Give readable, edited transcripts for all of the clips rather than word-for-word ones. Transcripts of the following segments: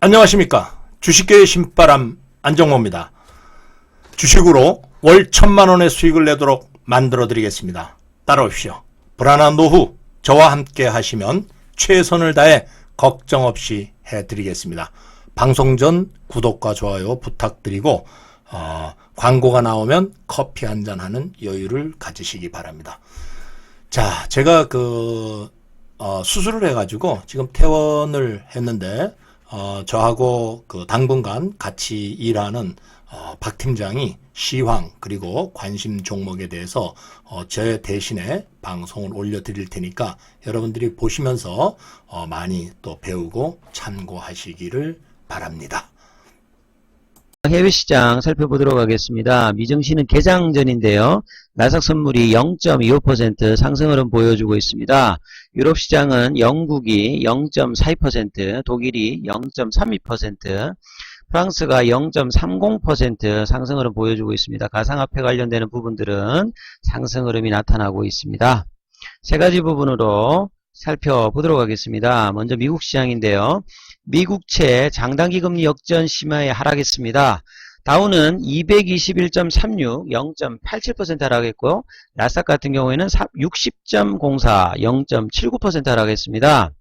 안녕하십니까. 주식계의 신바람 안정모입니다. 주식으로 월 1,000만원의 수익을 내도록 만들어 드리겠습니다. 따라오십시오. 불안한 노후 저와 함께 하시면 최선을 다해 걱정 없이 해드리겠습니다. 방송 전 구독과 좋아요 부탁드리고 광고가 나오면 커피 한잔 하는 여유를 가지시기 바랍니다. 자, 제가 수술을 해가지고 지금 퇴원을 했는데 저하고 당분간 같이 일하는 박 팀장이 시황 그리고 관심 종목에 대해서 제 대신에 방송을 올려드릴 테니까 여러분들이 보시면서 많이 또 배우고 참고하시기를 바랍니다. 해외 시장 살펴보도록 하겠습니다. 미증시는 개장 전인데요. 나스닥 선물이 0.25% 상승 흐름 보여주고 있습니다. 유럽 시장은 영국이 0.42%, 독일이 0.32%, 프랑스가 0.30% 상승 흐름 보여주고 있습니다. 가상화폐 관련되는 부분들은 상승 흐름이 나타나고 있습니다. 세 가지 부분으로 살펴보도록 하겠습니다. 먼저 미국 시장인데요. 미국채 장단기 금리 역전 심화에 하락했습니다. 다우는 221.36, 0.87% 하락했고요. 나스닥 같은 경우에는 60.04, 0.79% 하락했습니다.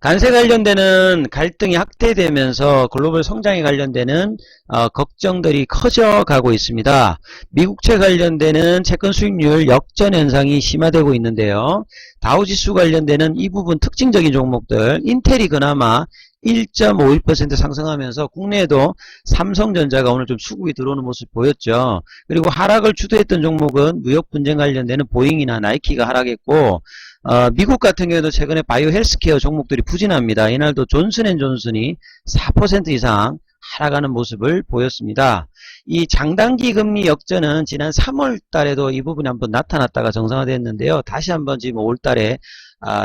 관세 관련되는 갈등이 확대되면서 글로벌 성장에 관련되는 걱정들이 커져가고 있습니다. 미국채 관련되는 채권 수익률 역전 현상이 심화되고 있는데요. 다우지수 관련되는 이 부분 특징적인 종목들, 인텔이 그나마 1.51% 상승하면서 국내에도 삼성전자가 오늘 좀 수급이 들어오는 모습 보였죠. 그리고 하락을 주도했던 종목은 무역 분쟁 관련되는 보잉이나 나이키가 하락했고, 미국 같은 경우에도 최근에 바이오 헬스케어 종목들이 부진합니다. 이날도 존슨앤존슨이 4% 이상 하락하는 모습을 보였습니다. 이 장단기 금리 역전은 지난 3월 달에도 이 부분이 한번 나타났다가 정상화됐는데요. 다시 한번 지금 5월 달에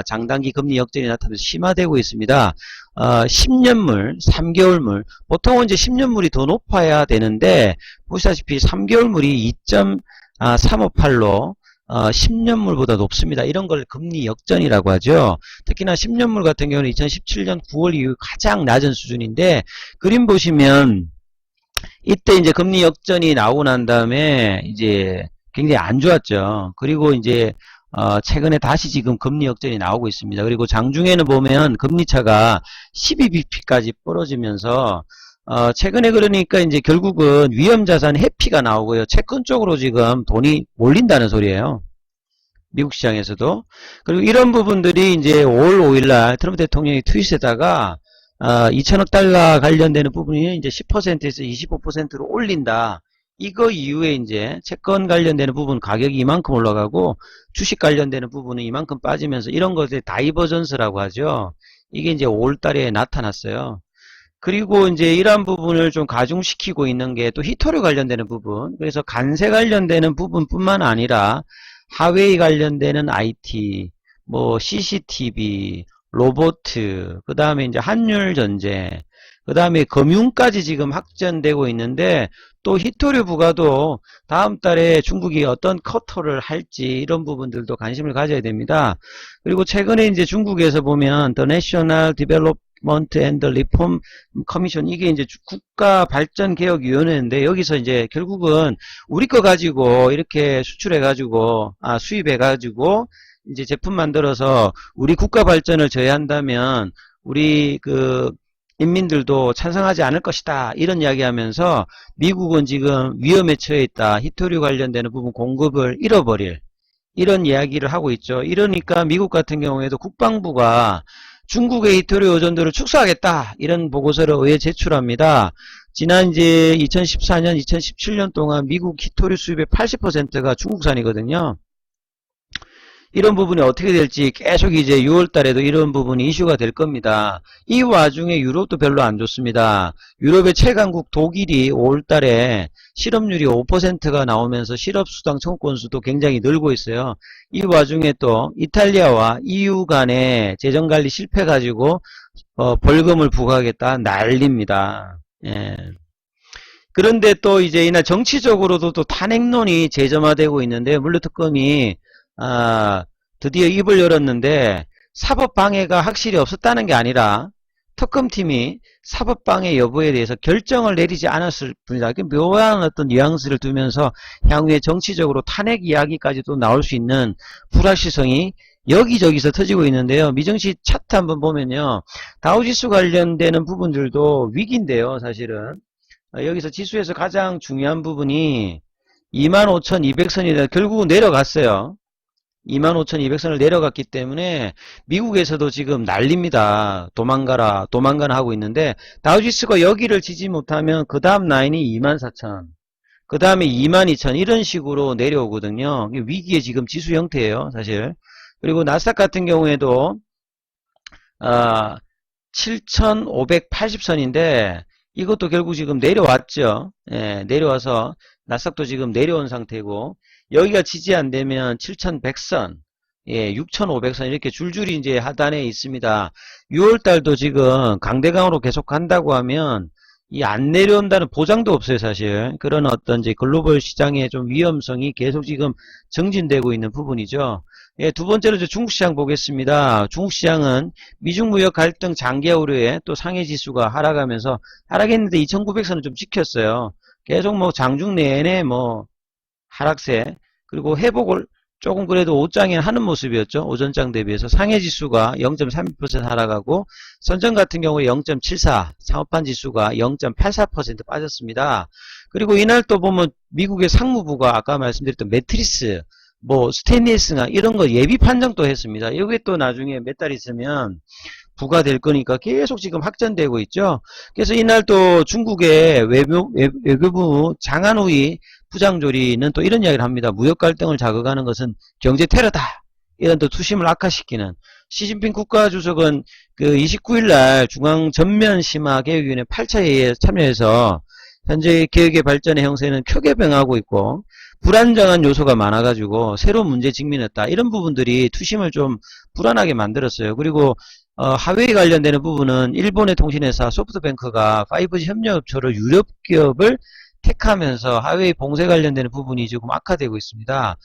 장단기 금리 역전이 나타나서 심화되고 있습니다. 10년물, 3개월물, 보통은 이제 10년물이 더 높아야 되는데 보시다시피 3개월물이 2.358로 10년물보다 높습니다. 이런 걸 금리 역전이라고 하죠. 특히나 10년물 같은 경우는 2017년 9월 이후 가장 낮은 수준인데, 그림 보시면 이때 이제 금리 역전이 나오고 난 다음에 이제 굉장히 안 좋았죠. 그리고 이제 최근에 다시 지금 금리 역전이 나오고 있습니다. 그리고 장중에는 보면 금리차가 12bp까지 벌어지면서 최근에 그러니까 이제 결국은 위험자산 회피가 나오고요. 채권 쪽으로 지금 돈이 몰린다는 소리예요. 미국 시장에서도. 그리고 이런 부분들이 이제 5월 5일날 트럼프 대통령이 트윗에다가 2천억 달러 관련되는 부분이 이제 10%에서 25%로 올린다. 이거 이후에 이제 채권 관련되는 부분 가격이 이만큼 올라가고 주식 관련되는 부분은 이만큼 빠지면서 이런 것에 다이버전스라고 하죠. 이게 이제 5월 달에 나타났어요. 그리고 이제 이러한 부분을 좀 가중시키고 있는 게 또 히토류 관련되는 부분. 그래서 관세 관련되는 부분뿐만 아니라 하웨이 관련되는 IT, 뭐 CCTV, 로봇, 그 다음에 이제 환율 전쟁, 그 다음에 금융까지 지금 확전되고 있는데, 또 히토류 부가도 다음 달에 중국이 어떤 커터를 할지 이런 부분들도 관심을 가져야 됩니다. 그리고 최근에 이제 중국에서 보면 The National Development and Reform Commission, 이게 이제 국가발전개혁위원회인데, 여기서 이제 결국은 우리 거 가지고 이렇게 수출해가지고 수입해가지고 이제 제품 만들어서 우리 국가 발전을 저해한다면 우리 인민들도 찬성하지 않을 것이다, 이런 이야기하면서 미국은 지금 위험에 처해 있다, 히토류 관련되는 부분 공급을 잃어버릴 이런 이야기를 하고 있죠. 이러니까 미국 같은 경우에도 국방부가 중국의 히토류 의존도를 축소하겠다, 이런 보고서를 의회 제출합니다. 지난 이제 2014년, 2017년 동안 미국 히토류 수입의 80%가 중국산이거든요. 이런 부분이 어떻게 될지 계속 이제 6월 달에도 이런 부분이 이슈가 될 겁니다. 이 와중에 유럽도 별로 안 좋습니다. 유럽의 최강국 독일이 5월 달에 실업률이 5%가 나오면서 실업수당 청구 건수도 굉장히 늘고 있어요. 이 와중에 또 이탈리아와 EU 간의 재정관리 실패 가지고 벌금을 부과하겠다 난립니다. 예. 그런데 또 이제 이날 정치적으로도 또 탄핵론이 재점화되고 있는데, 물류특검이 드디어 입을 열었는데 사법 방해가 확실히 없었다는 게 아니라 특검팀이 사법방해 여부에 대해서 결정을 내리지 않았을 뿐이다. 묘한 어떤 뉘앙스를 두면서 향후에 정치적으로 탄핵 이야기까지도 나올 수 있는 불확실성이 여기저기서 터지고 있는데요. 미증시 차트 한번 보면요. 다우지수 관련되는 부분들도 위기인데요. 사실은 여기서 지수에서 가장 중요한 부분이 25,200선이라 결국은 내려갔어요. 25,200선을 내려갔기 때문에 미국에서도 지금 난립니다. 도망가라 하고 있는데 다우지수가 여기를 지지 못하면 그 다음 라인이 24,000, 그 다음에 22,000 이런 식으로 내려오거든요. 위기의 지금 지수 형태예요, 사실. 그리고 나스닥 같은 경우에도 7,580선인데 이것도 결국 지금 내려왔죠. 예, 내려와서 나스닥도 지금 내려온 상태고 여기가 지지 안되면 7,100선, 예, 6,500선 이렇게 줄줄이 이제 하단에 있습니다. 6월달도 지금 강대강으로 계속 간다고 하면 이 안 내려온다는 보장도 없어요, 사실. 그런 어떤 이제 글로벌 시장의 좀 위험성이 계속 지금 정진되고 있는 부분이죠. 예, 두 번째로 중국 시장 보겠습니다. 중국 시장은 미중 무역 갈등 장기 우려에 또 상해 지수가 하락하면서 하락했는데 2,900선을 좀 지켰어요. 계속 뭐 장중 내내 뭐 하락세, 그리고 회복을 조금 그래도 옷장에 하는 모습이었죠. 오전장 대비해서 상해 지수가 0.32% 하락하고 선전 같은 경우에 0.74, 상업판 지수가 0.84% 빠졌습니다. 그리고 이날 또 보면 미국의 상무부가 아까 말씀드렸던 매트리스, 뭐 스테인리스나 이런 거 예비 판정도 했습니다. 이게 또 나중에 몇 달 있으면 부과될 거니까 계속 지금 확전되고 있죠. 그래서 이날 또 중국의 외교부 장한우이 부장조리는 또 이런 이야기를 합니다. 무역 갈등을 자극하는 것은 경제 테러다. 이런 또 투심을 악화시키는. 시진핑 국가주석은 그 29일날 중앙 전면 심화 개혁위원회 8차 회의에 참여해서 현재 개혁의 발전의 형세는 크게 변하고 있고 불안정한 요소가 많아가지고 새로운 문제 직면했다. 이런 부분들이 투심을 좀 불안하게 만들었어요. 그리고 하웨이 관련되는 부분은 일본의 통신회사 소프트뱅크가 5G 협력업체로 유럽 기업을 택하면서 하웨이 봉쇄 관련되는 부분이 조금 악화되고 있습니다.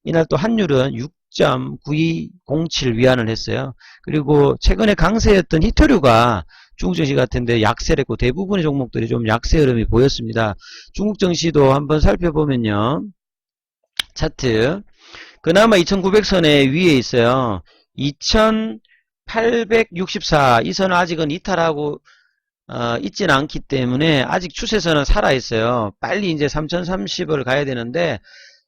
이날 또 환율은 6.9207 위안을 했어요. 그리고 최근에 강세였던 히토류가 중국 증시 같은데 약세를 했고 대부분의 종목들이 좀 약세 흐름이 보였습니다. 중국 증시도 한번 살펴보면요. 차트. 그나마 2,900선의 위에 있어요. 2,864. 이 선은 아직은 이탈하고 있진 않기 때문에 아직 추세선은 살아있어요. 빨리 이제 3,030을 가야 되는데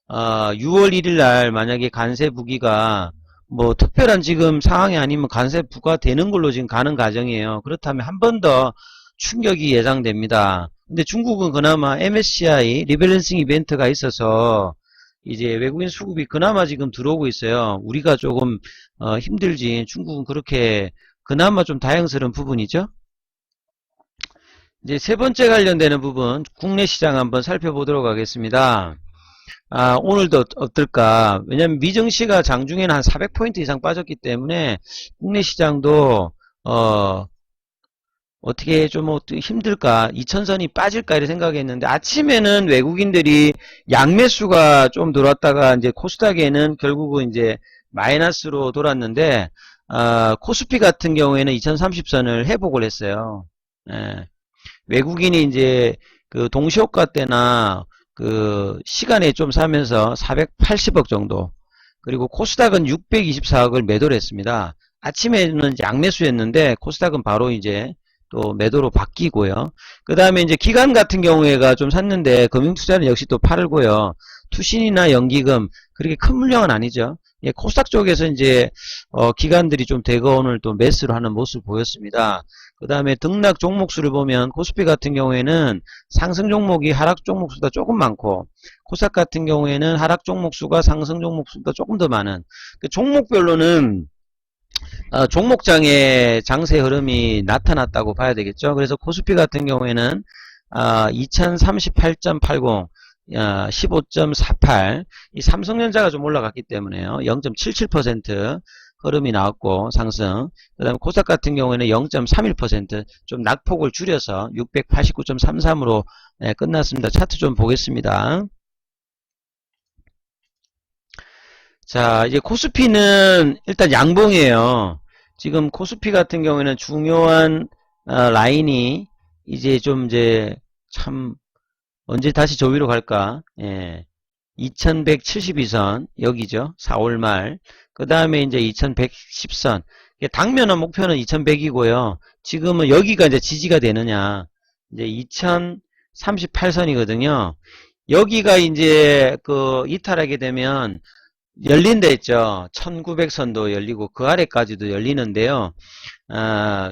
6월 1일 날 만약에 관세 부기가 뭐 특별한 지금 상황이 아니면 관세 부과되는 걸로 지금 가는 과정이에요. 그렇다면 한 번 더 충격이 예상됩니다. 근데 중국은 그나마 MSCI 리밸런싱 이벤트가 있어서 이제 외국인 수급이 그나마 지금 들어오고 있어요. 우리가 조금 힘들지 중국은 그렇게 그나마 좀 다행스러운 부분이죠. 이제 세 번째 관련되는 부분 국내 시장 한번 살펴보도록 하겠습니다. 오늘도 어떨까? 왜냐면 미증시가 장중에는 한 400포인트 이상 빠졌기 때문에 국내 시장도 어떻게 좀 힘들까? 2,000선이 빠질까? 이렇게 생각했는데 아침에는 외국인들이 양매수가 좀 들어왔다가 이제 코스닥에는 결국은 이제 마이너스로 돌았는데 코스피 같은 경우에는 2,030선을 회복을 했어요. 예. 외국인이 이제 그 동시효과 때나 그 시간에 좀 사면서 480억 정도, 그리고 코스닥은 624억을 매도를 했습니다. 아침에는 양매수였는데 코스닥은 바로 이제 또 매도로 바뀌고요. 그 다음에 이제 기관 같은 경우에가 좀 샀는데 금융투자는 역시 또 팔고요. 투신이나 연기금 그렇게 큰 물량은 아니죠. 예, 코스닥 쪽에서 이제 기관들이 좀 대거온을 또 매수를 하는 모습을 보였습니다. 그 다음에 등락 종목수를 보면 코스피 같은 경우에는 상승 종목이 하락 종목수보다 조금 많고 코스닥 같은 경우에는 하락 종목수가 상승 종목수보다 조금 더 많은, 그 종목별로는 종목장의 장세 흐름이 나타났다고 봐야 되겠죠. 그래서 코스피 같은 경우에는 2038.80 15.48, 이 삼성전자가 좀 올라갔기 때문에요. 0.77% 흐름이 나왔고 상승. 그 다음에 코스닥 같은 경우에는 0.31% 좀 낙폭을 줄여서 689.33으로 끝났습니다. 차트 좀 보겠습니다. 자, 이제 코스피는 일단 양봉이에요. 지금 코스피 같은 경우에는 중요한 라인이 이제 참 언제 다시 저 위로 갈까? 예. 2172선 여기죠. 4월 말. 그 다음에 이제 2110선. 당면한 목표는 2100이고요. 지금은 여기가 이제 지지가 되느냐. 이제 2038선이거든요. 여기가 이제 이탈하게 되면 열린다 했죠. 1900선도 열리고 그 아래까지도 열리는데요.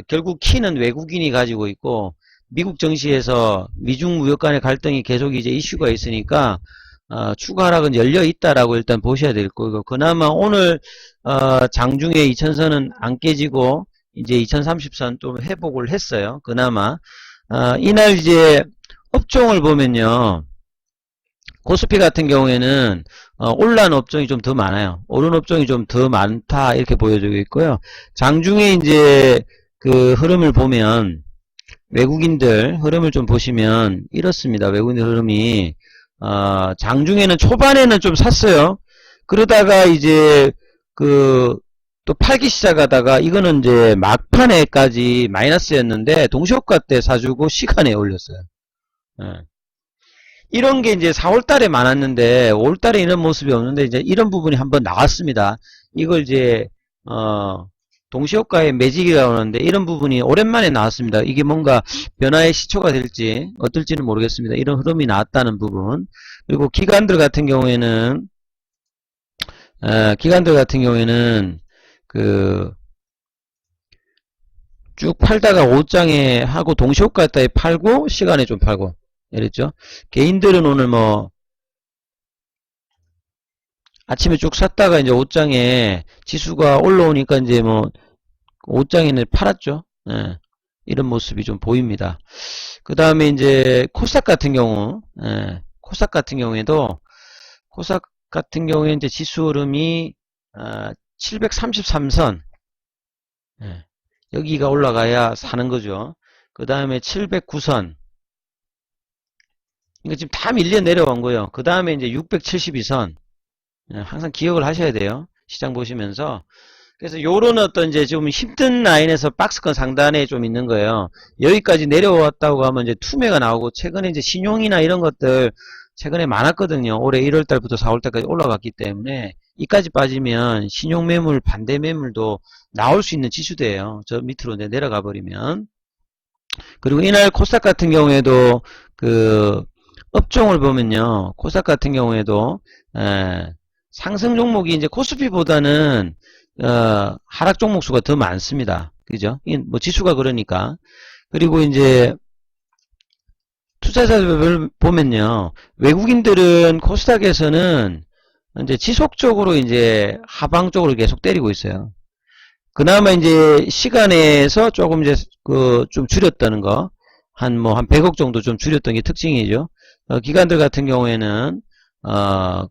결국 키는 외국인이 가지고 있고 미국 정시에서 미중 무역 간의 갈등이 계속 이제 이슈가 있으니까 추가 하락은 열려 있다라고 일단 보셔야 될 거고, 그나마 오늘 장중에 2000선은 안 깨지고 이제 2030선 좀 회복을 했어요. 그나마 이날 이제 업종을 보면요, 코스피 같은 경우에는 올라온 업종이 좀 더 많아요. 오른 업종이 좀 더 많다 이렇게 보여지고 있고요. 장중에 이제 그 흐름을 보면 외국인들 흐름을 좀 보시면 이렇습니다. 외국인들 흐름이 장중에는 초반에는 좀 샀어요. 그러다가 이제 또 팔기 시작하다가 이거는 이제 막판에까지 마이너스였는데 동시효과 때 사주고 시간에 올렸어요. 예. 이런 게 이제 4월달에 많았는데 5월달에 이런 모습이 없는데 이제 이런 부분이 한번 나왔습니다. 이걸 이제 동시효과의 매직이라고 하는데 이런 부분이 오랜만에 나왔습니다. 이게 뭔가 변화의 시초가 될지 어떨지는 모르겠습니다. 이런 흐름이 나왔다는 부분. 그리고 기관들 같은 경우에는 쭉 팔다가 5장에 하고 동시효과 따위 팔고 시간에 좀 팔고 이랬죠. 개인들은 오늘 뭐 아침에 쭉 샀다가 이제 5장에 지수가 올라오니까 이제 뭐 5장에는 팔았죠. 예, 이런 모습이 좀 보입니다. 그 다음에 이제 코스닥 같은 경우, 코스닥 같은 경우에도 코스닥 같은 경우에 이제 지수 흐름이 733선, 여기가 올라가야 사는 거죠. 그 다음에 709선, 이거 지금 다 밀려 내려온 거예요. 그 다음에 이제 672선, 항상 기억을 하셔야 돼요. 시장 보시면서. 그래서 요런 어떤 이제 좀 힘든 라인에서 박스권 상단에 좀 있는 거예요. 여기까지 내려왔다고 하면 이제 투매가 나오고, 최근에 이제 신용이나 이런 것들 최근에 많았거든요. 올해 1월달부터 4월달까지 올라갔기 때문에 이까지 빠지면 신용 매물, 반대 매물도 나올 수 있는 지수대예요. 저 밑으로 이제 내려가 버리면. 그리고 이날 코스닥 같은 경우에도 업종을 보면요, 코스닥 같은 경우에도 상승 종목이 이제 코스피보다는 하락 종목 수가 더 많습니다. 그죠? 뭐 지수가 그러니까. 그리고 이제 투자자들 보면요, 외국인들은 코스닥에서는 이제 지속적으로 이제 하방 쪽으로 계속 때리고 있어요. 그나마 이제 시간에서 조금 이제 좀 줄였다는 거, 한 100억 정도 좀 줄였던 게 특징이죠. 기관들 같은 경우에는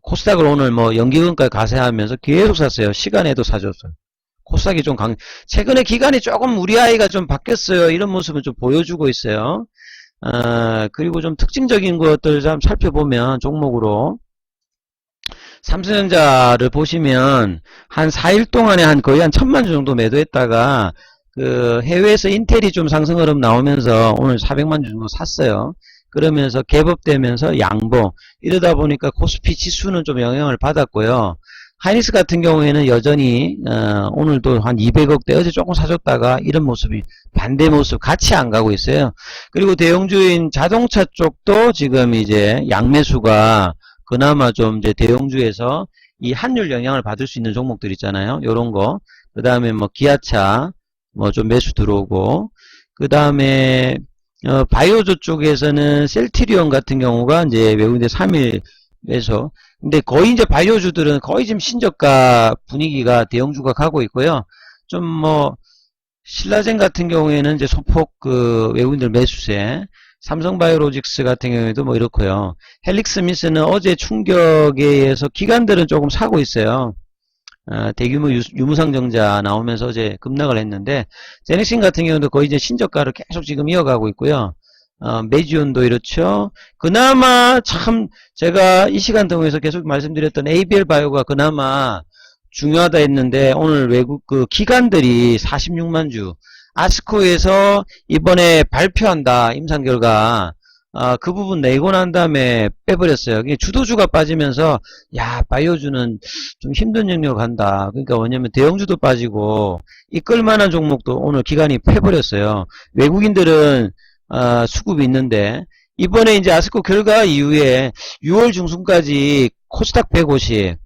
코스닥을 오늘 연기금까지 가세하면서 계속 샀어요. 시간에도 사줬어요. 코스닥이 좀 최근에 기간이 조금 우리 아이가 좀 바뀌었어요. 이런 모습은 좀 보여주고 있어요. 그리고 좀 특징적인 것들 좀 살펴보면 종목으로 삼성전자를 보시면 한 4일 동안에 거의 한 1000만 주 정도 매도했다가 해외에서 인텔이 좀 상승 흐름 나오면서 오늘 400만 주 정도 샀어요. 그러면서 갭업되면서 양봉, 이러다 보니까 코스피 지수는 좀 영향을 받았고요. 하이닉스 같은 경우에는 여전히 오늘도 한 200억대, 어제 조금 사줬다가 이런 모습이 반대 모습 같이 안 가고 있어요. 그리고 대형주인 자동차 쪽도 지금 이제 양매수가 그나마 좀 이제 대형주에서 이 환율 영향을 받을 수 있는 종목들 있잖아요. 요런 거. 그 다음에 기아차 좀 매수 들어오고, 그 다음에 바이오조 쪽에서는 셀트리온 같은 경우가 이제 외국인들 3일 매수. 근데 거의 이제 바이오주들은 거의 지금 신저가 분위기가 대형주가 가고 있고요. 좀 신라젠 같은 경우에는 이제 소폭 외국인들 매수세. 삼성바이오로직스 같은 경우에도 이렇고요. 헬릭스미스는 어제 충격에 의해서 기관들은 조금 사고 있어요. 대규모 유무상증자 나오면서 어제 급락을 했는데, 제넥신 같은 경우도 거의 이제 신저가를 계속 지금 이어가고 있고요. 메지온도 이렇죠. 그나마 참 제가 이 시간 동안에서 계속 말씀드렸던 ABL 바이오가 그나마 중요하다 했는데 오늘 외국 그 기관들이 46만 주 아스코에서 이번에 발표한다 임상 결과 그 부분 내고 난 다음에 빼버렸어요. 주도주가 빠지면서 야 바이오주는 좀 힘든 영역으로 간다. 그러니까 뭐냐면 대형주도 빠지고 이끌만한 종목도 오늘 기관이 패버렸어요. 외국인들은 수급이 있는데 이번에 이제 아스코 결과 이후에 6월 중순까지 코스닥 150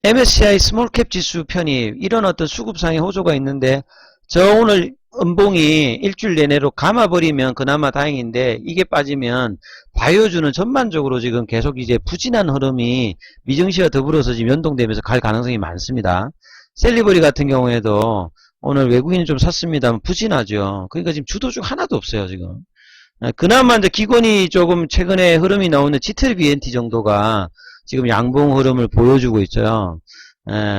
MSCI 스몰캡 지수 편입 이런 어떤 수급상의 호조가 있는데 저 오늘 음봉이 일주일 내내로 감아버리면 그나마 다행인데 이게 빠지면 바이오주는 전반적으로 지금 계속 이제 부진한 흐름이 미증시와 더불어서 지금 연동되면서 갈 가능성이 많습니다. 셀리버리 같은 경우에도 오늘 외국인이 좀 샀습니다. 부진하죠. 그러니까 지금 주도주 하나도 없어요 지금. 그나마 이제 기관이 조금 최근에 흐름이 나오는 GTBNT 정도가 지금 양봉 흐름을 보여주고 있어요.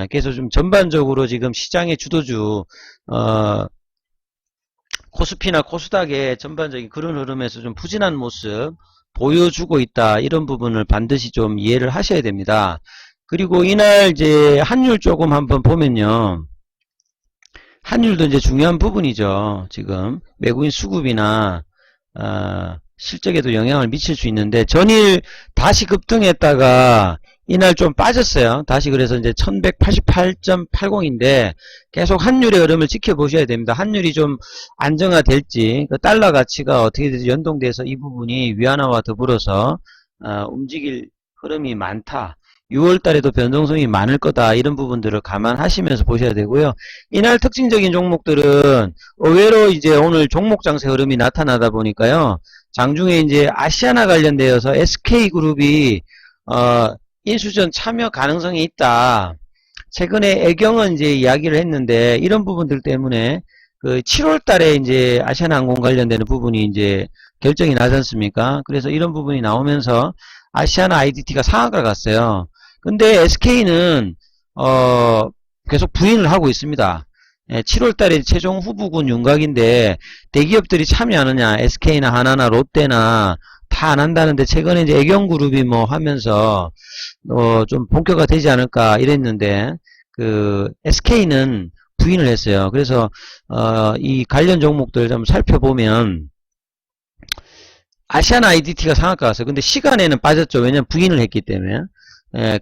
그래서 좀 전반적으로 지금 시장의 주도주 코스피나 코스닥의 전반적인 그런 흐름에서 좀 부진한 모습 보여주고 있다. 이런 부분을 반드시 좀 이해를 하셔야 됩니다. 그리고 이날 이제 환율 조금 한번 보면요. 환율도 이제 중요한 부분이죠. 지금 외국인 수급이나 실적에도 영향을 미칠 수 있는데 전일 다시 급등했다가 이날 좀 빠졌어요. 다시 그래서 이제 1188.80인데 계속 환율의 흐름을 지켜보셔야 됩니다. 환율이 좀 안정화될지 그 달러 가치가 어떻게 되지 연동돼서 이 부분이 위안화와 더불어서 움직일 흐름이 많다. 6월 달에도 변동성이 많을 거다. 이런 부분들을 감안하시면서 보셔야 되고요. 이날 특징적인 종목들은 의외로 이제 오늘 종목 장세 흐름이 나타나다 보니까요. 장중에 이제 아시아나 관련되어서 SK그룹이 인수전 참여 가능성이 있다. 최근에 애경은 이제 이야기를 했는데 이런 부분들 때문에 그 7월 달에 이제 아시아나항공 관련되는 부분이 이제 결정이 나지 않습니까? 그래서 이런 부분이 나오면서 아시아나 IDT가 상한가 갔어요. 근데 SK는 계속 부인을 하고 있습니다. 7월 달에 최종 후보군 윤곽인데 대기업들이 참여하느냐? SK나 하나나 롯데나 다 안 한다는데 최근에 이제 애경그룹이 뭐 하면서 좀 본격화 되지 않을까 이랬는데 그 SK는 부인을 했어요. 그래서 이 관련 종목들 좀 살펴보면 아시아나 IDT가 상한가 갔어요. 근데 시간에는 빠졌죠. 왜냐면 부인을 했기 때문에.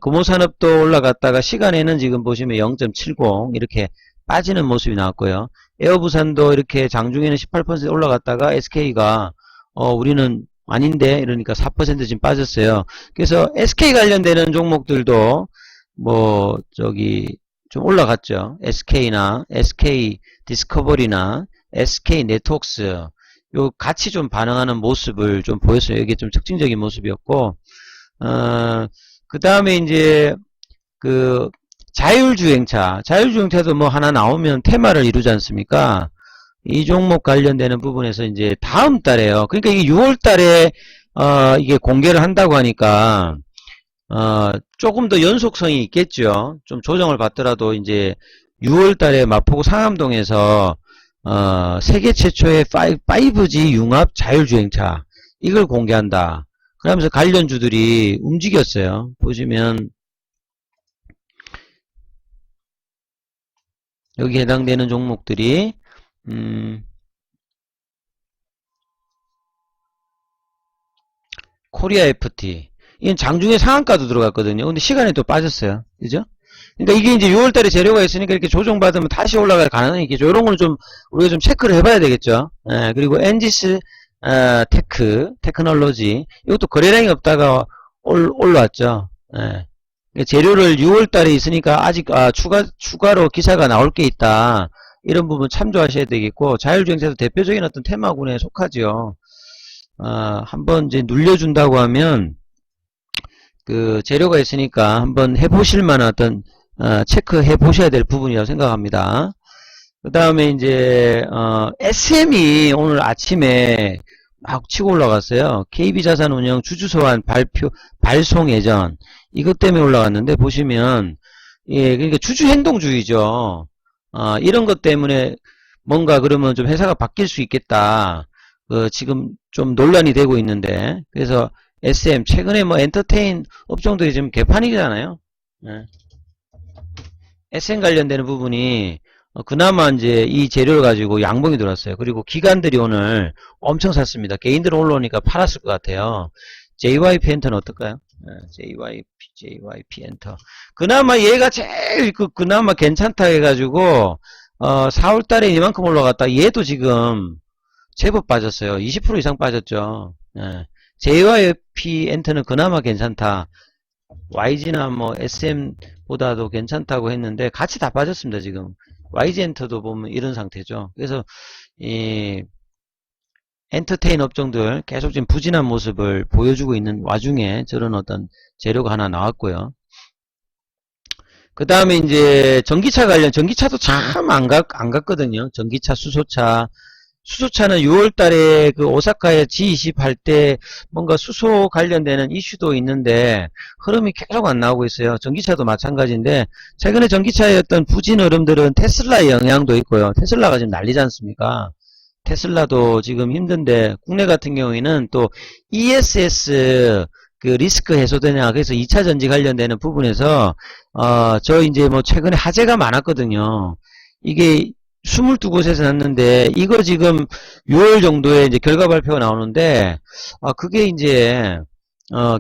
금호산업도 올라갔다가 시간에는 지금 보시면 0.70 이렇게 빠지는 모습이 나왔고요. 에어부산도 이렇게 장중에는 18% 올라갔다가 SK가 우리는 아닌데 이러니까 4% 지금 빠졌어요. 그래서 SK 관련되는 종목들도 뭐 저기 좀 올라갔죠. SK나 SK 디스커버리나 SK 네트워크스 요 같이 좀 반응하는 모습을 좀 보였어요. 이게 좀 특징적인 모습이었고 그 다음에 이제 그 자율주행차도 뭐 하나 나오면 테마를 이루지 않습니까? 이 종목 관련되는 부분에서 이제 다음 달에요. 그러니까 이게 6월 달에 이게 공개를 한다고 하니까 조금 더 연속성이 있겠죠. 좀 조정을 받더라도 이제 6월 달에 마포구 상암동에서 세계 최초의 5G 융합 자율주행차 이걸 공개한다. 그러면서 관련주들이 움직였어요. 보시면 여기 해당되는 종목들이 코리아 FT 이건 장중에 상한가도 들어갔거든요. 근데 시간에 또 빠졌어요. 그죠? 그러니까 이게 이제 6월달에 재료가 있으니까 이렇게 조정받으면 다시 올라갈 가능성이 있겠죠. 이런 거는 좀 우리가 좀 체크를 해봐야 되겠죠. 그리고 엔지스 테크놀로지 이것도 거래량이 없다가 올라왔죠. 재료를 6월달에 있으니까 아직 추가로 기사가 나올 게 있다. 이런 부분 참조하셔야 되겠고 자율주행차도 대표적인 어떤 테마군에 속하죠. 한번 이제 눌려준다고 하면 그 재료가 있으니까 한번 해보실 만한 어떤 체크해 보셔야 될 부분이라고 생각합니다. 그 다음에 이제 SM이 오늘 아침에 막 치고 올라갔어요. KB자산운용 주주소환 발송 예전 이것 때문에 올라갔는데 보시면 예 그러니까 주주행동주의죠. 이런 것 때문에 뭔가 그러면 좀 회사가 바뀔 수 있겠다. 지금 좀 논란이 되고 있는데 그래서 SM 최근에 뭐 엔터테인 업종들이 지금 개판이잖아요. SN 관련되는 부분이 그나마 이제 이 재료를 가지고 양봉이 들어왔어요. 그리고 기관들이 오늘 엄청 샀습니다. 개인들은 올라오니까 팔았을 것 같아요. JYP 엔터는 어떨까요? JYP 엔터. 그나마 얘가 제일 그나마 괜찮다 해가지고 4월 달에 이만큼 올라갔다. 얘도 지금 제법 빠졌어요. 20% 이상 빠졌죠. 예. JYP 엔터는 그나마 괜찮다. YG나 뭐 SM보다도 괜찮다고 했는데 같이 다 빠졌습니다. 지금 YG 엔터도 보면 이런 상태죠. 그래서 이 엔터테인 업종들 계속 지금 부진한 모습을 보여주고 있는 와중에 저런 어떤 재료가 하나 나왔고요. 그 다음에 이제 전기차 관련, 전기차도 참 안 갔거든요. 전기차, 수소차는 6월 달에 그 오사카에 G20 할 때 뭔가 수소 관련되는 이슈도 있는데 흐름이 계속 안 나오고 있어요. 전기차도 마찬가지인데 최근에 전기차의 어떤 부진 흐름들은 테슬라의 영향도 있고요. 테슬라가 지금 난리지 않습니까? 테슬라도 지금 힘든데 국내 같은 경우에는 또 ESS 그 리스크 해소되냐 그래서 2차 전지 관련되는 부분에서 저 이제 뭐 최근에 화제가 많았거든요. 이게 22곳에서 났는데 이거 지금 6월 정도에 이제 결과 발표가 나오는데 그게 이제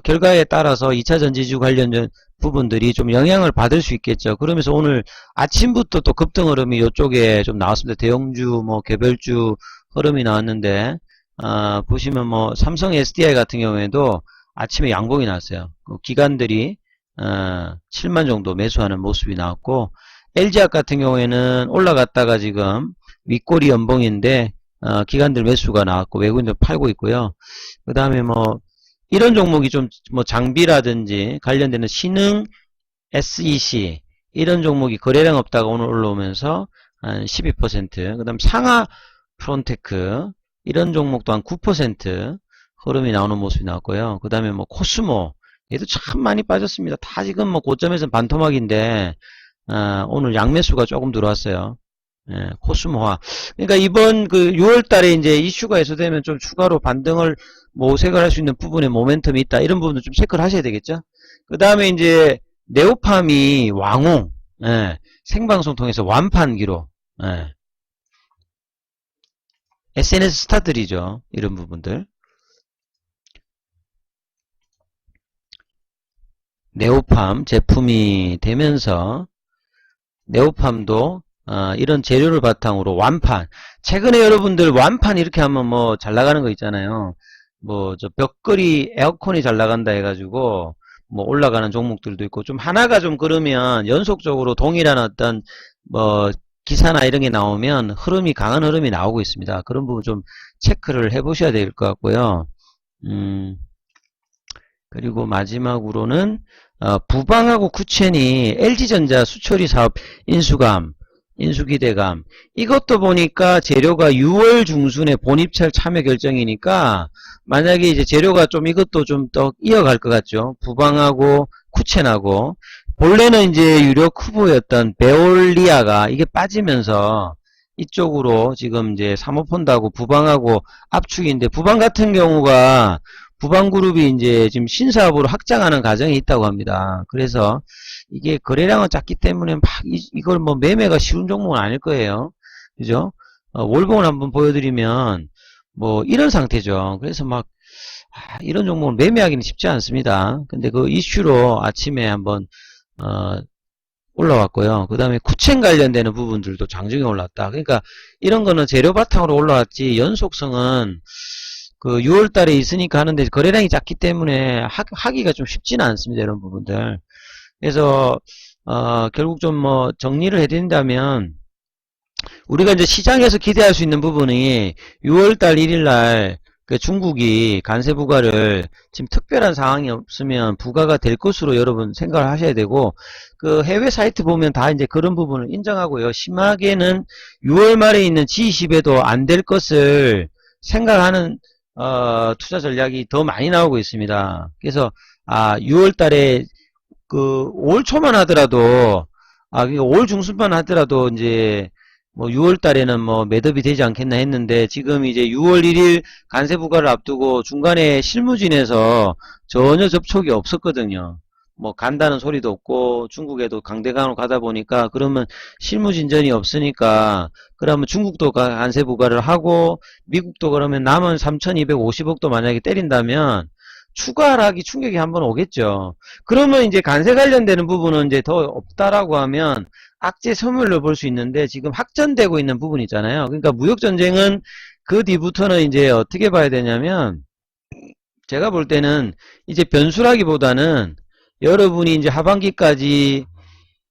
결과에 따라서 2차 전지주 관련된 부분들이 좀 영향을 받을 수 있겠죠. 그러면서 오늘 아침부터 또 급등 흐름이 이쪽에 좀 나왔습니다. 대형주 뭐 개별주 흐름이 나왔는데 보시면 뭐 삼성 SDI 같은 경우에도 아침에 양봉이 났어요. 기관들이 7만 정도 매수하는 모습이 나왔고 LG학 같은 경우에는 올라갔다가 지금 윗꼬리 연봉인데 기관들 매수가 나왔고 외국인들 팔고 있고요. 그 다음에 뭐 이런 종목이 좀 뭐 장비라든지 관련되는 신흥 SEC 이런 종목이 거래량 없다가 오늘 올라오면서 한 12%, 그 다음 상하 프론테크 이런 종목도 한 9% 흐름이 나오는 모습이 나왔고요. 그 다음에 뭐 코스모 얘도 참 많이 빠졌습니다. 다 지금 뭐 고점에서는 반토막인데 오늘 양매수가 조금 들어왔어요. 예, 코스모화. 그러니까 이번 그 6월 달에 이제 이슈가 해소되면 좀 추가로 반등을 모색을 할 수 있는 부분에 모멘텀이 있다. 이런 부분도 좀 체크를 하셔야 되겠죠. 그 다음에 이제 네오팜이 왕홍, 예, 생방송 통해서 완판기로, 예, SNS 스타들이죠. 이런 부분들. 네오팜 제품이 되면서 네오팜도 이런 재료를 바탕으로 완판. 최근에 여러분들 완판 이렇게 하면 뭐 잘 나가는 거 있잖아요. 뭐 저 벽걸이 에어컨이 잘 나간다 해가지고 뭐 올라가는 종목들도 있고 좀 하나가 좀 그러면 연속적으로 동일한 어떤 뭐 기사나 이런 게 나오면 흐름이 강한 흐름이 나오고 있습니다. 그런 부분 좀 체크를 해 보셔야 될 것 같고요. 그리고 마지막으로는 부방하고 쿠첸이 LG전자 수처리 사업 인수감, 인수기대감 이것도 보니까 재료가 6월 중순에 본입찰 참여 결정이니까 만약에 이제 재료가 좀 이것도 좀 더 이어갈 것 같죠. 부방하고 쿠첸하고 본래는 이제 유력 후보였던 베올리아가 이게 빠지면서 이쪽으로 지금 이제 사모펀드하고 부방하고 압축인데 부방 같은 경우가 부방그룹이 이제 지금 신사업으로 확장하는 과정이 있다고 합니다. 그래서 이게 거래량은 작기 때문에 막 이걸 뭐 매매가 쉬운 종목은 아닐 거예요. 그죠? 월봉을 한번 보여드리면 뭐 이런 상태죠. 그래서 막 이런 종목은 매매하기는 쉽지 않습니다. 근데 그 이슈로 아침에 한번 올라왔고요. 그 다음에 쿠첸 관련되는 부분들도 장중에 올랐다. 그러니까 이런 거는 재료 바탕으로 올라왔지 연속성은 그 6월 달에 있으니까 하는데 거래량이 작기 때문에 하기가 좀 쉽지는 않습니다. 이런 부분들. 그래서 결국 좀 뭐 정리를 해드린다면 우리가 이제 시장에서 기대할 수 있는 부분이 6월 달 1일 날 그 중국이 관세 부과를 지금 특별한 상황이 없으면 부과가 될 것으로 여러분 생각을 하셔야 되고 그 해외 사이트 보면 다 이제 그런 부분을 인정하고요. 심하게는 6월 말에 있는 G20에도 안 될 것을 생각하는 투자 전략이 더 많이 나오고 있습니다. 그래서 6월 달에 그 5월 초만 하더라도 그러니까 5월 중순만 하더라도 이제 뭐 6월 달에는 뭐 매듭이 되지 않겠나 했는데 지금 이제 6월 1일 관세 부과를 앞두고 중간에 실무진에서 전혀 접촉이 없었거든요. 뭐 간다는 소리도 없고 중국에도 강대강으로 가다 보니까 그러면 실무진전이 없으니까 그러면 중국도 관세 부과를 하고 미국도 그러면 남은 3,250억도 만약에 때린다면 추가 하락이 충격이 한번 오겠죠. 그러면 이제 관세 관련되는 부분은 이제 더 없다라고 하면 악재 소멸로 볼 수 있는데 지금 확전되고 있는 부분이 있잖아요. 그러니까 무역 전쟁은 그 뒤부터는 이제 어떻게 봐야 되냐면 제가 볼 때는 이제 변수라기보다는 여러분이 이제 하반기까지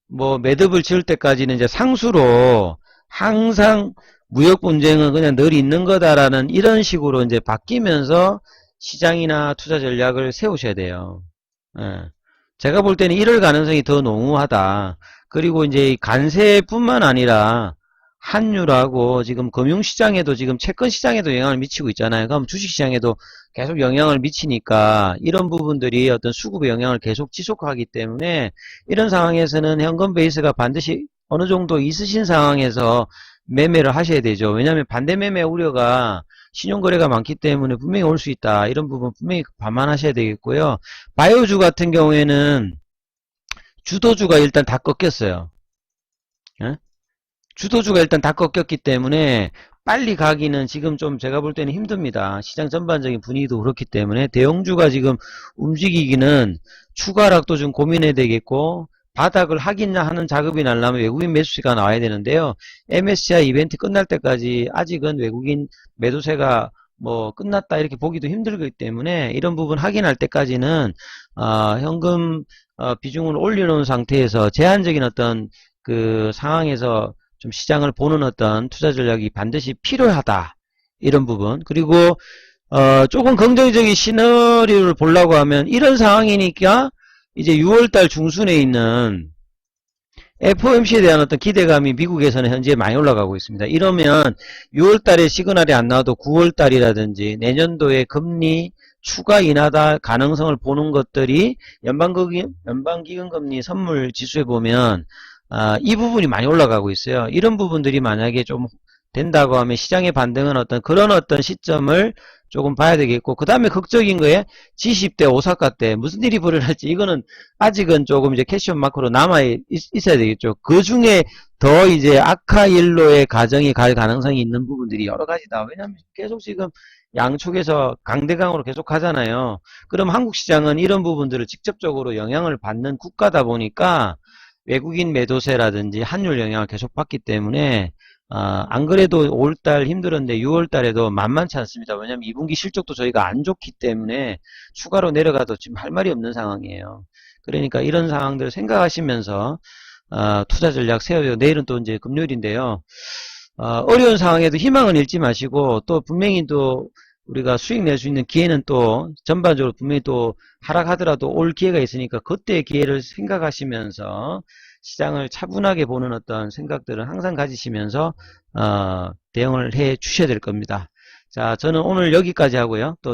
뭐 매듭을 지을 때까지는 이제 상수로 항상 무역 분쟁은 그냥 늘 있는 거다라는 이런 식으로 이제 바뀌면서 시장이나 투자 전략을 세우셔야 돼요. 예. 제가 볼 때는 이럴 가능성이 더 농후하다. 그리고 이제 관세뿐만 아니라 환율하고 지금 금융시장에도 지금 채권시장에도 영향을 미치고 있잖아요. 그럼 주식시장에도 계속 영향을 미치니까 이런 부분들이 어떤 수급의 영향을 계속 지속하기 때문에 이런 상황에서는 현금 베이스가 반드시 어느 정도 있으신 상황에서 매매를 하셔야 되죠. 왜냐하면 반대 매매 우려가 신용거래가 많기 때문에 분명히 올 수 있다. 이런 부분 분명히 감안하셔야 되겠고요. 바이오주 같은 경우에는 주도주가 일단 다 꺾였어요. 예? 주도주가 일단 다 꺾였기 때문에 빨리 가기는 지금 좀 제가 볼 때는 힘듭니다. 시장 전반적인 분위기도 그렇기 때문에 대형주가 지금 움직이기는 추가 하락도 좀 고민해야 되겠고 바닥을 하는 작업이 나려면 외국인 매수세가 나와야 되는데요. MSCI 이벤트 끝날 때까지 아직은 외국인 매도세가 뭐 끝났다 이렇게 보기도 힘들기 때문에 이런 부분 확인할 때까지는 현금 비중을 올려놓은 상태에서 제한적인 어떤 그 상황에서 좀 시장을 보는 어떤 투자 전략이 반드시 필요하다. 이런 부분. 그리고 조금 긍정적인 시나리오를 보려고 하면 이런 상황이니까 이제 6월달 중순에 있는 FOMC에 대한 어떤 기대감이 미국에서는 현재 많이 올라가고 있습니다. 이러면 6월달에 시그널이 안 나와도 9월달이라든지 내년도에 금리 추가 인하다 가능성을 보는 것들이 연방기금금리 선물 지수에 보면 이 부분이 많이 올라가고 있어요. 이런 부분들이 만약에 좀 된다고 하면 시장의 반등은 그런 어떤 시점을 조금 봐야 되겠고, 그 다음에 극적인 거에 G10대 오사카 때 무슨 일이 벌어질지 이거는 아직은 조금 이제 캐시온 마크로 남아 있어야 되겠죠. 그 중에 더 이제 악화일로의 가정이 갈 가능성이 있는 부분들이 여러 가지다. 왜냐하면 계속 지금 양쪽에서 강대강으로 계속 가잖아요. 그럼 한국 시장은 이런 부분들을 직접적으로 영향을 받는 국가다 보니까 외국인 매도세라든지 환율 영향을 계속 받기 때문에 안 그래도 5월달 힘들었는데 6월달에도 만만치 않습니다. 왜냐하면 2분기 실적도 저희가 안 좋기 때문에 추가로 내려가도 지금 할 말이 없는 상황이에요. 그러니까 이런 상황들을 생각하시면서 투자 전략 세워요. 내일은 또 이제 금요일인데요. 어려운 상황에도 희망은 잃지 마시고 또 분명히 또 우리가 수익 낼 수 있는 기회는 또 전반적으로 분명히 또 하락하더라도 올 기회가 있으니까 그때의 기회를 생각하시면서 시장을 차분하게 보는 어떤 생각들을 항상 가지시면서 대응을 해 주셔야 될 겁니다. 자, 저는 오늘 여기까지 하고요. 또